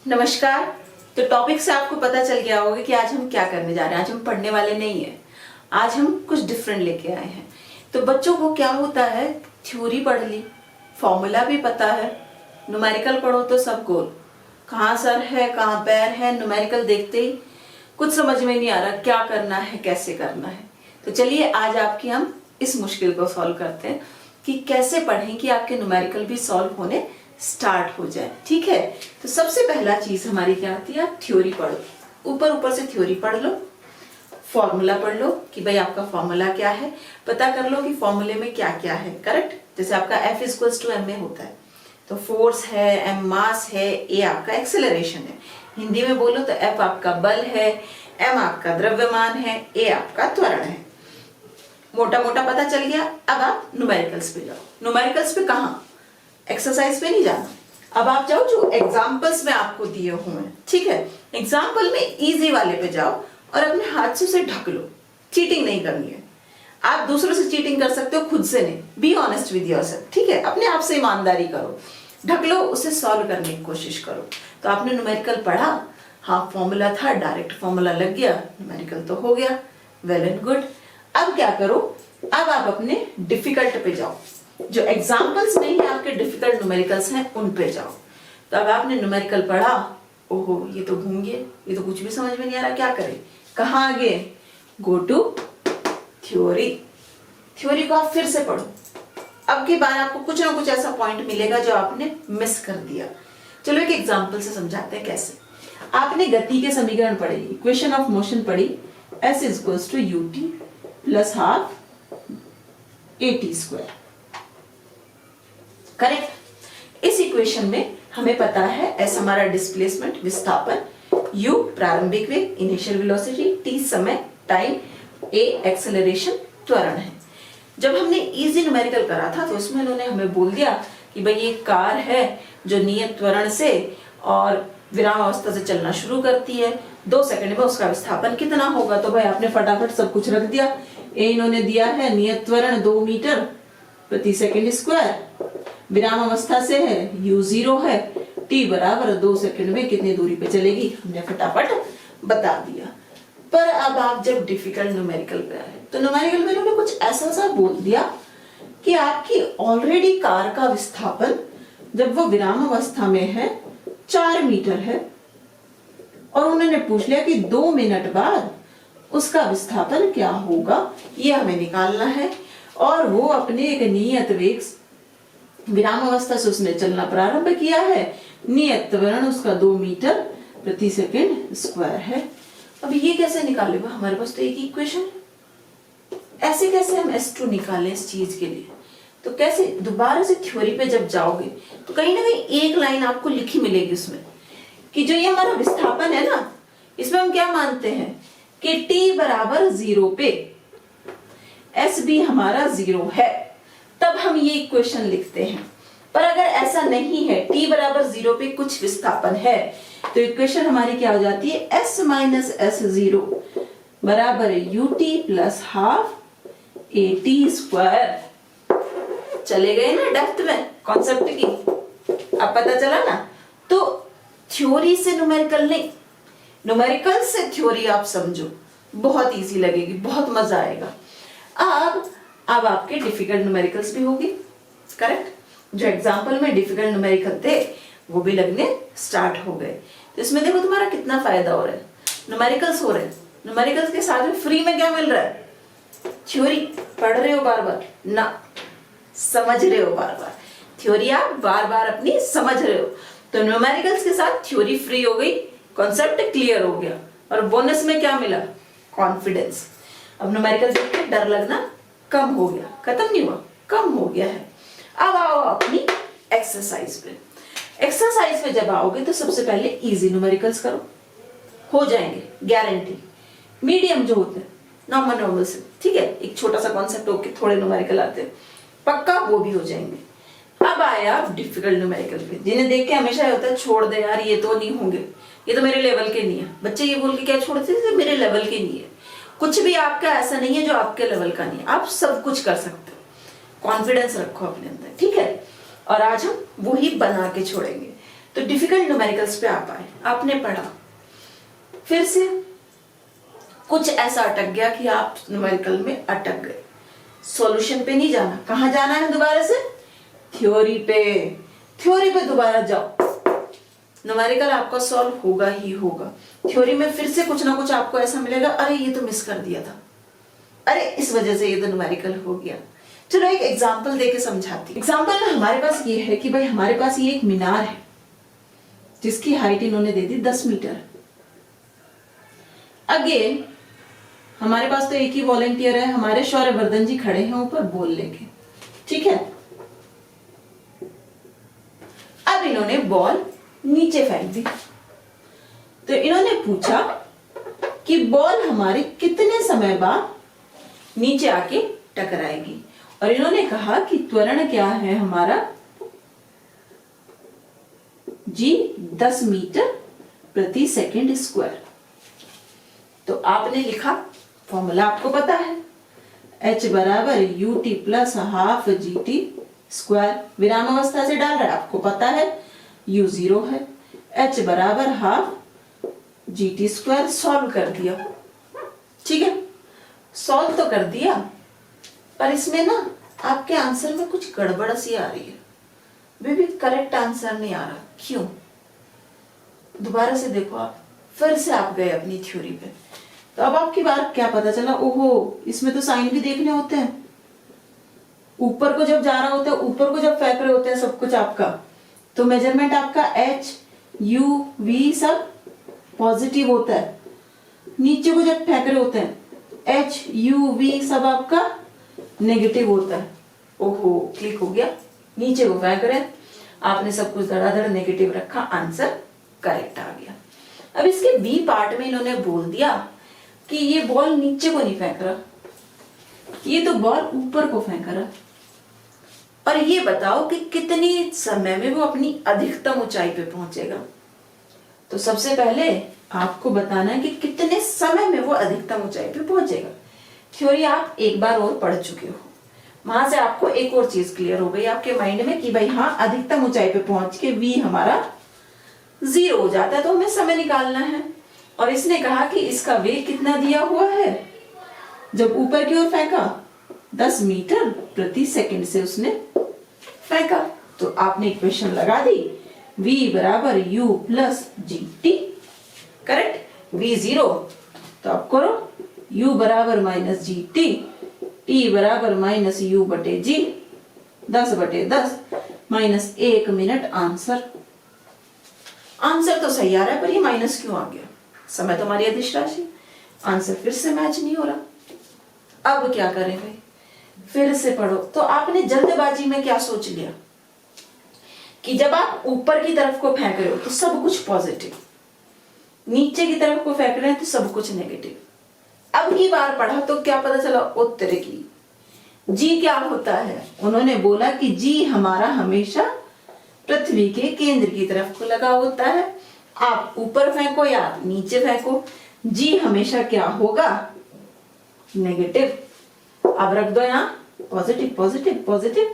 नमस्कार। तो टॉपिक से आपको पता चल गया होगा कि आज हम क्या करने जा रहे हैं। आज हम पढ़ने वाले नहीं है, आज हम कुछ डिफरेंट लेके आए हैं। तो बच्चों को क्या होता है, थ्योरी पढ़ ली, फॉर्मूला भी पता है, न्यूमेरिकल पढ़ो तो सब गोल, कहाँ सर है कहाँ पैर है, न्यूमेरिकल देखते ही कुछ समझ में नहीं आ रहा क्या करना है कैसे करना है। तो चलिए आज आपकी हम इस मुश्किल को सॉल्व करते हैं कि कैसे पढ़ें कि आपके न्यूमेरिकल भी सॉल्व होने स्टार्ट हो जाए। ठीक है, तो सबसे पहला चीज हमारी क्या आती है, आप थ्योरी पढ़ो, ऊपर ऊपर से थ्योरी पढ़ लो, फॉर्मूला पढ़ लो कि भाई आपका फॉर्मूला क्या है, पता कर लो कि फॉर्मूले में क्या क्या है। करेक्ट, जैसे आपका F = m में होता है तो फोर्स है, m मास है, a आपका एक्सेलरेशन है। हिंदी में बोलो तो F आपका बल है, m आपका द्रव्यमान है, a आपका त्वरण है। मोटा मोटा पता चल गया। अब आप न्यूमेरिकल्स पे जाओ। न्यूमेरिकल्स पे कहाँ, एक्सरसाइज पे नहीं जाना, अब आप जाओ जो एग्जाम्पल्स में आपको दिए हुए हैं। ठीक है, एग्जाम्पल में इजी वाले पे जाओ और अपने हाथ से उसे ढक लो। चीटिंग नहीं करनी है, आप दूसरों से चीटिंग कर सकते हो, खुद से नहीं। Be honest with yourself. ठीक है, अपने आप से ईमानदारी करो, ढक लो, उसे सॉल्व करने की कोशिश करो। तो आपने न्यूमेरिकल पढ़ा, हाँ फॉर्मूला था, डायरेक्ट फॉर्मूला लग गया, न्यूमेरिकल तो हो गया, वेल एंड गुड। अब क्या करो, अब आप अपने डिफिकल्ट पे जाओ, जो एग्जाम्पल्स नहीं है आपके डिफिकल्ट न्यूमेरिकल्स हैं उन पे जाओ। तो अब आपने न्यूमेरिकल पढ़ा, ओहो ये तो घूम गए, ये तो कुछ भी समझ में नहीं आ रहा, क्या करें, कहाँ आगे, गो टू थ्योरी। थ्योरी को आप फिर से पढ़ो। अब की बार आपको कुछ ना कुछ ऐसा पॉइंट मिलेगा जो आपने मिस कर दिया। चलो एक एग्जाम्पल से समझाते हैं कैसे। आपने गति के समीकरण पढ़े, इक्वेशन ऑफ मोशन पढ़ी, S = ut + ½ at²। करेक्ट, इस इक्वेशन में हमें पता है S हमारा डिस्प्लेसमेंट विस्थापन, U प्रारंभिक वेग इनिशियल वेलोसिटी, T समय टाइम, A एक्सेलरेशन त्वरण है। जब हमने इजी न्यूमेरिकल करा था तो उसमें उन्होंने हमें बोल दिया कि भाई ये कार है जो नियत त्वरण से और विराम अवस्था से चलना शुरू करती है, 2 सेकंड में उसका विस्थापन कितना होगा। तो भाई आपने फटाफट सब कुछ रख दिया। ए इन्होंने दिया है नियत त्वरण 2 मीटर प्रति सेकंड स्क्वायर, विराम अवस्था से है, u 0 है, t बराबर 2 सेकंड में कितनी दूरी पे चलेगी, हमने फटाफट बता दिया। पर अब आप जब डिफिकल्ट न्यूमेरिकल पे आए तो न्यूमेरिकल में उन्होंने कुछ ऐसा सा बोल दिया कि आपकी ऑलरेडी कार का विस्थापन जब वो विराम अवस्था में है 4 मीटर है, और उन्होंने पूछ लिया कि 2 मिनट बाद उसका विस्थापन क्या होगा, ये हमें निकालना है। और वो अपने एक नियत वेग, विराम अवस्था से उसने चलना प्रारंभ किया है, नियत त्वरण उसका 2 मीटर प्रति सेकंड स्क्वायर है। अब ये कैसे निकाले, हमारे पास तो एक ही इक्वेशन है, ऐसे कैसे हम S2 निकालें इस चीज के लिए। तो कैसे, दोबारा से थ्योरी पे जब जाओगे तो कहीं ना कहीं एक लाइन आपको लिखी मिलेगी उसमें कि जो ये हमारा विस्थापन है ना, इसमें हम क्या मानते हैं कि t बराबर 0 पे S भी हमारा 0 है, तब हम ये इक्वेशन लिखते हैं। पर अगर ऐसा नहीं है, t बराबर 0 पे कुछ विस्थापन है, तो इक्वेशन हमारी क्या हो जाती है, S - S0 बराबर ut + ½ at²। चले गए ना डेप्थ में कॉन्सेप्ट की, अब पता चला ना। तो थ्योरी से न्यूमेरिकल नहीं, न्यूमेरिकल से थ्योरी आप समझो, बहुत इजी लगेगी, बहुत मजा आएगा। अब आपके डिफिकल्ट न्यूमेरिकल्स भी होगी। करेक्ट, जो एग्जाम्पल में डिफिकल्ट न्यूमेरिकल थे वो भी लगने स्टार्ट हो गए। तो इसमें देखो तुम्हारा कितना फायदा हो रहा है, न्यूमेरिकल्स हो रहे हैं, न्यूमेरिकल्स के साथ में फ्री में क्या मिल रहा है, थ्योरी पढ़ रहे हो बार बार ना, समझ रहे हो बार बार, थ्योरी आप बार बार अपनी समझ रहे हो। तो न्यूमेरिकल्स के साथ थ्योरी फ्री हो गई, कॉन्सेप्ट क्लियर हो गया, और बोनस में क्या मिला, कॉन्फिडेंस। अब न्यूमेरिकल देख के डर लगना कम हो गया, खत्म नहीं हुआ, कम हो गया है। अब आओ अपनी एक्सरसाइज पे। एक्सरसाइज पे जब आओगे तो सबसे पहले इजी न्यूमेरिकल्स करो, हो जाएंगे गारंटी। मीडियम जो होते हैं नॉर्मल से, ठीक है, एक छोटा सा कॉन्सेप्ट होके थोड़े न्यूमेरिकल आते हैं, पक्का वो भी हो जाएंगे। अब आया डिफिकल्ट न्यूमेरिकल पे, जिन्हें देख के हमेशा होता है छोड़ दे यार, ये तो नहीं होंगे, ये तो मेरे लेवल के नहीं है। बच्चे ये बोल के क्या छोड़ते हैं, मेरे लेवल के नहीं है। कुछ भी आपका ऐसा नहीं है जो आपके लेवल का नहीं है, आप सब कुछ कर सकते हो। कॉन्फिडेंस रखो अपने अंदर, ठीक है। और आज हम वही बना के छोड़ेंगे। तो डिफिकल्ट न्यूमेरिकल्स पे आप आए, आपने पढ़ा, फिर से कुछ ऐसा अटक गया कि आप न्यूमेरिकल में अटक गए। सॉल्यूशन पे नहीं जाना, कहां जाना है दोबारा से? थ्योरी पे। थ्योरी पे दोबारा जाओ, न्यूमेरिकल आपका सॉल्व होगा ही होगा। थ्योरी में फिर से कुछ ना कुछ आपको ऐसा मिलेगा, अरे ये तो मिस कर दिया था, अरे इस वजह से ये तो न्यूमेरिकल हो गया। चलो एक एग्जांपल देके समझाती हूँ। एग्जांपल में हमारे पास ये है कि भाई हमारे पास ये एक मीनार है जिसकी हाइट इन्होंने दे दी 10 मीटर। अगेन हमारे पास तो एक ही वॉलेंटियर है, हमारे शौर्यवर्धन जी खड़े हैं ऊपर बोल लेके, ठीक है। अब इन्होंने बॉल नीचे फेंक दी, तो इन्होंने पूछा कि बॉल हमारे कितने समय बाद नीचे आके टकराएगी, और इन्होंने कहा कि त्वरण क्या है हमारा जी 10 मीटर प्रति सेकंड स्क्वायर। तो आपने लिखा, फॉर्मूला आपको पता है, h बराबर U T plus half G T square, विराम अवस्था से डाल रहा है, आपको पता है u 0 है, h बराबर half G T square. Solve कर दिया, ठीक है, सॉल्व तो कर दिया, पर इसमें ना आपके आंसर में कुछ गड़बड़ सी आ रही है, वे भी करेक्ट आंसर नहीं आ रहा। क्यों? दोबारा से देखो आप, फिर से आप गए अपनी थ्योरी पे, तो अब आपकी बार क्या पता चला, ओहो इसमें तो साइन भी देखने होते हैं, ऊपर को जब जा रहा होता है, ऊपर को जब फेंक रहे होते हैं सब कुछ आपका, तो मेजरमेंट आपका h u v सब पॉजिटिव होता है, नीचे को जब फेंक रहे होते हैं h u v सब आपका नेगेटिव होता है। ओहो क्लिक हो गया, नीचे को फेंक रहे हैं, आपने सब कुछ धड़ाधड़ नेगेटिव रखा, आंसर करेक्ट आ गया। अब इसके बी पार्ट में इन्होंने बोल दिया कि ये बॉल नीचे को नहीं फेंक रहा, ये तो बॉल ऊपर को फेंक रहा, और ये बताओ कि कितनी समय में वो अपनी अधिकतम ऊंचाई पे पहुंचेगा। तो सबसे पहले आपको बताना है कि कितने समय में वो अधिकतम ऊंचाई पे पहुंचेगा। थ्योरी आप एक बार और पढ़ चुके हो, वहां से आपको एक और चीज क्लियर हो गई आपके माइंड में कि भाई हाँ, अधिकतम ऊंचाई पे पहुंच के v हमारा 0 हो जाता है, तो हमें समय निकालना है। और इसने कहा कि इसका वेग कितना दिया हुआ है, जब ऊपर की ओर फेंका 10 मीटर प्रति सेकंड से उसने फेंका, तो आपने इक्वेशन लगा दी, v बराबर u plus G T, correct. v 0 तो आप करो u बराबर माइनस जी टी, t बराबर माइनस u बटे जी, 10 बटे 10 माइनस 1 मिनट। आंसर तो सही आ रहा है, पर ये माइनस क्यों आ गया? समय तो हमारी अदिश राशि, आंसर फिर से मैच नहीं हो रहा। अब क्या करें भाई, फिर से पढ़ो। तो आपने जल्दबाजी में क्या सोच लिया कि जब आप ऊपर की तरफ को फेंक रहे हो तो सब कुछ पॉजिटिव, नीचे की तरफ को फेंक रहे हैं तो सब कुछ नेगेटिव। अब की बार पढ़ा तो क्या पता चला, उत्तर की जी क्या होता है, उन्होंने बोला कि जी हमारा हमेशा पृथ्वी के केंद्र की तरफ को लगा होता है, आप ऊपर फेंको या आप नीचे फेंको, जी हमेशा क्या होगा, नेगेटिव। अब रख दो यहाँ positive positive positive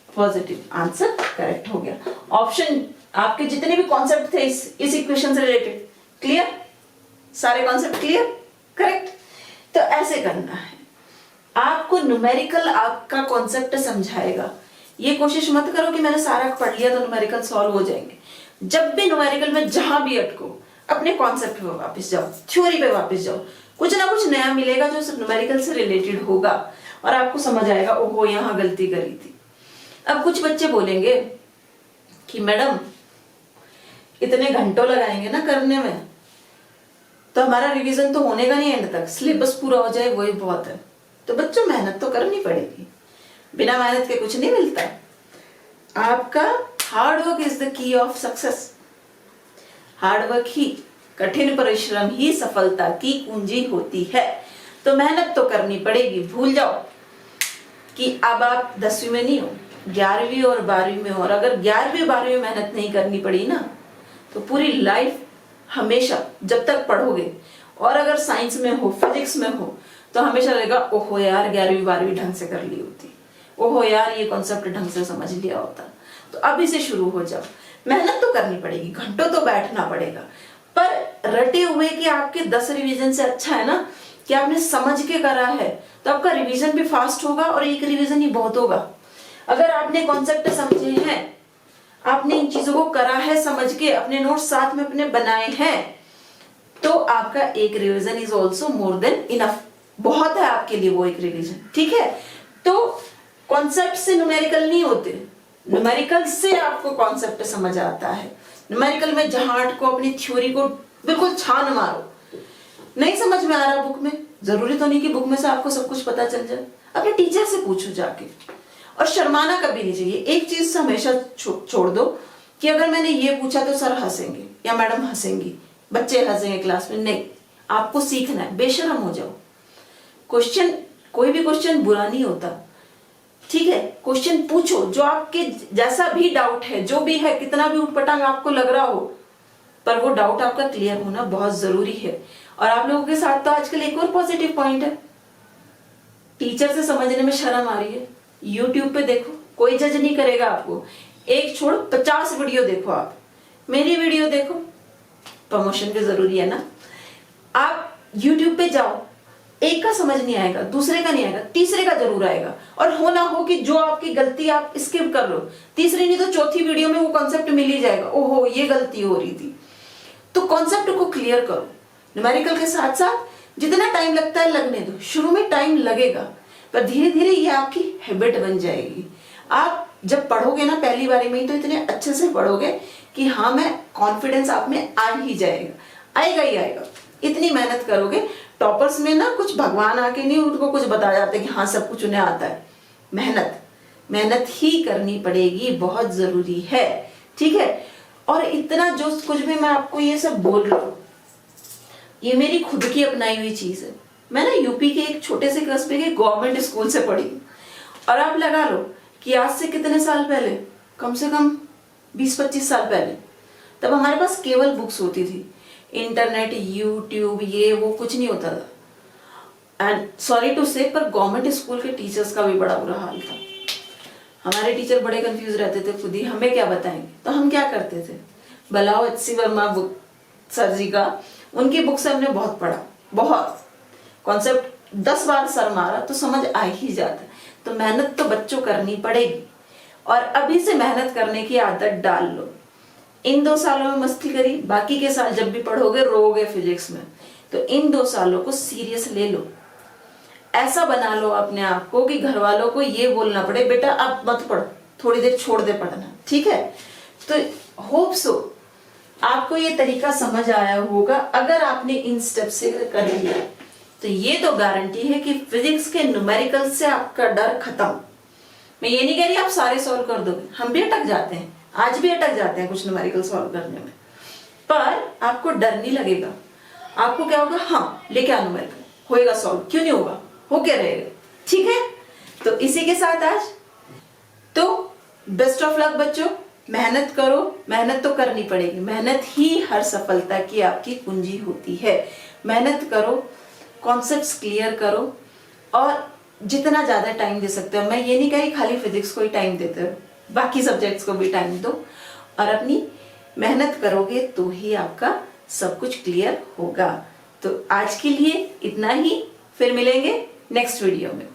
positive, answer correct हो गया। ऑप्शन आपके जितने भी कॉन्सेप्ट थे इस इक्वेशन से रिलेटेड क्लियर, सारे कॉन्सेप्ट क्लियर, करेक्ट। तो ऐसे करना है, आपको न्यूमेरिकल आपका कॉन्सेप्ट समझाएगा। ये कोशिश मत करो कि मैंने सारा पढ़ लिया तो न्यूमेरिकल सॉल्व हो जाएंगे। जब भी न्यूमेरिकल में जहां भी अटको, अपने कॉन्सेप्ट पे वापस जाओ, थ्योरी पे वापस जाओ, कुछ ना कुछ नया मिलेगा जो न्यूमेरिकल से रिलेटेड होगा, और आपको समझ आएगा ओहो यहाँ गलती करी थी। अब कुछ बच्चे बोलेंगे कि मैडम इतने घंटों लगाएंगे ना करने में, तो हमारा रिवीजन तो होने का नहीं, एंड तक सिलेबस पूरा हो जाए वही बहुत है। तो बच्चों मेहनत तो करनी पड़ेगी, बिना मेहनत के कुछ नहीं मिलता। आपका hard work is the key of success. Hard work ही, कठिन परिश्रम ही सफलता की कुंजी होती है। तो मेहनत तो करनी पड़ेगी। भूल जाओ कि अब आप 10वीं में नहीं हो, 11वीं और 12वीं में हो, और अगर 11वीं 12वीं में मेहनत नहीं करनी पड़ी ना, तो पूरी लाइफ हमेशा जब तक पढ़ोगे, और अगर साइंस में हो, फिजिक्स में हो, तो हमेशा रहेगा ओहो यार 11वीं 12वीं ढंग से कर ली होती, ओहो यार ये कॉन्सेप्ट ढंग से समझ लिया होता। तो अभी से शुरू हो जाओ। मेहनत तो करनी पड़ेगी, घंटों तो बैठना पड़ेगा, पर रटे हुए कि आपके 10 रिवीजन से अच्छा है ना कि आपने समझ के करा है, तो आपका रिवीजन भी फास्ट होगा और एक रिवीजन ही बहुत होगा। अगर आपने कॉन्सेप्ट समझे हैं, आपने इन चीजों को करा है समझ के, अपने नोट्स साथ में अपने बनाए हैं, तो आपका एक revision is also more than enough, बहुत है आपके लिए वो एक रिवीजन। ठीक है, तो कॉन्सेप्ट से न्यूमेरिकल नहीं होते, न्यूमेरिकल से आपको कॉन्सेप्ट समझ आता है। न्यूमेरिकल में जहां को अपनी थ्योरी को बिल्कुल छान मारो, नहीं समझ में आ रहा बुक में, जरूरी तो नहीं कि बुक में से आपको सब कुछ पता चल जाए, अपने टीचर से पूछो जाके। और शर्माना कभी नहीं चाहिए। एक चीज से हमेशा छोड़ दो कि अगर मैंने ये पूछा तो सर हंसेंगे या मैडम हंसेंगी, बच्चे हंसेंगे क्लास में, नहीं, आपको सीखना है, बेशरम हो जाओ। क्वेश्चन, कोई भी क्वेश्चन बुरा नहीं होता, ठीक है, क्वेश्चन पूछो, जो आपके जैसा भी डाउट है, जो भी है, कितना भी उटपटांग आपको लग रहा हो, पर वो डाउट आपका क्लियर होना बहुत जरूरी है। और आप लोगों के साथ तो आजकल एक और पॉजिटिव पॉइंट है, टीचर से समझने में शर्म आ रही है, यूट्यूब पे देखो, कोई जज नहीं करेगा आपको। एक छोड़ 50 वीडियो देखो, आप मेरी वीडियो देखो, प्रमोशन भी जरूरी है ना। आप यूट्यूब पे जाओ, एक का समझ नहीं आएगा, दूसरे का नहीं आएगा, तीसरे का जरूर आएगा। और हो ना हो कि जो आपकी गलती आप स्किप कर लो, तीसरी नहीं तो चौथी वीडियो में वो कॉन्सेप्ट मिल ही जाएगा, ओहो ये गलती हो रही थी। तो कॉन्सेप्ट को क्लियर करो। न्यूमेरिकल के साथ साथ जितना टाइम लगता है लगने दो, शुरू में टाइम लगेगा, पर धीरे धीरे ये आपकी हैबिट बन जाएगी। आप जब पढ़ोगे ना पहली बारी में ही, तो इतने अच्छे से पढ़ोगे कि हाँ मैं कॉन्फिडेंस आप में आ ही जाएगा, आएगा ही आएगा। इतनी मेहनत करोगे। टॉपर्स में ना कुछ भगवान आके नहीं उनको कुछ बता जाते कि हाँ सब कुछ उन्हें आता है। मेहनत ही करनी पड़ेगी, बहुत जरूरी है। ठीक है, और इतना जो कुछ भी मैं आपको ये सब बोल रहा हूँ, ये मेरी खुद की अपनाई हुई चीज है। मैं ना यूपी के एक छोटे से कस्बे के गवर्नमेंट स्कूल से पढ़ी, और आप लगा लो कि आज से कितने साल पहले, कम से कम 20-25 साल पहले, तब हमारे पास केवल बुक्स होती थी, इंटरनेट, यूट्यूब, ये वो कुछ नहीं होता था। एंड सॉरी टू से, पर गवर्नमेंट स्कूल के टीचर्स का भी बड़ा बुरा हाल था। हमारे टीचर बड़े कंफ्यूज रहते थे खुद ही, हमें क्या बताएंगे। तो हम क्या करते थे, बलाओ HC वर्मा बुक सर जी का, उनकी बुक से हमने बहुत पढ़ा, बहुत कॉन्सेप्ट 10 बार सर मारा तो समझ आ ही जाता। तो मेहनत तो बच्चों करनी पड़ेगी, और अभी से मेहनत करने की आदत डाल लो। इन 2 सालों में मस्ती करी, बाकी के साल जब भी पढ़ोगे रोगे फिजिक्स में, तो इन 2 सालों को सीरियस ले लो। ऐसा बना लो अपने आप को कि घर वालों को ये बोलना पड़े, बेटा अब मत पढ़ो, थोड़ी देर छोड़ दे पढ़ना। ठीक है, तो होप सो आपको ये तरीका समझ आया होगा। अगर आपने इन स्टेप से कर लिया तो ये तो गारंटी है कि फिजिक्स के न्यूमेरिकल से आपका डर खत्म। मैं ये नहीं कह रही आप सारे सॉल्व कर दोगे, हम भी अटक जाते हैं, आज भी अटक जाते हैं कुछ न्यूमेरिकल सॉल्व करने में, पर आपको डर नहीं लगेगा। आपको क्या होगा, हाँ लेके आ न्यूमेरिकल, होएगा सॉल्व, क्यों नहीं होगा, हो क्या रहेगा। ठीक है, तो इसी के साथ आज तो बेस्ट ऑफ लक बच्चों। मेहनत करो, मेहनत तो करनी पड़ेगी, मेहनत ही हर सफलता की आपकी कुंजी होती है। मेहनत करो, कॉन्सेप्ट्स क्लियर करो, और जितना ज्यादा टाइम दे सकते हो, मैं ये नहीं कह रही खाली फिजिक्स को ही टाइम देते हो, बाकी सब्जेक्ट्स को भी टाइम दो, और अपनी मेहनत करोगे तो ही आपका सब कुछ क्लियर होगा। तो आज के लिए इतना ही, फिर मिलेंगे नेक्स्ट वीडियो में।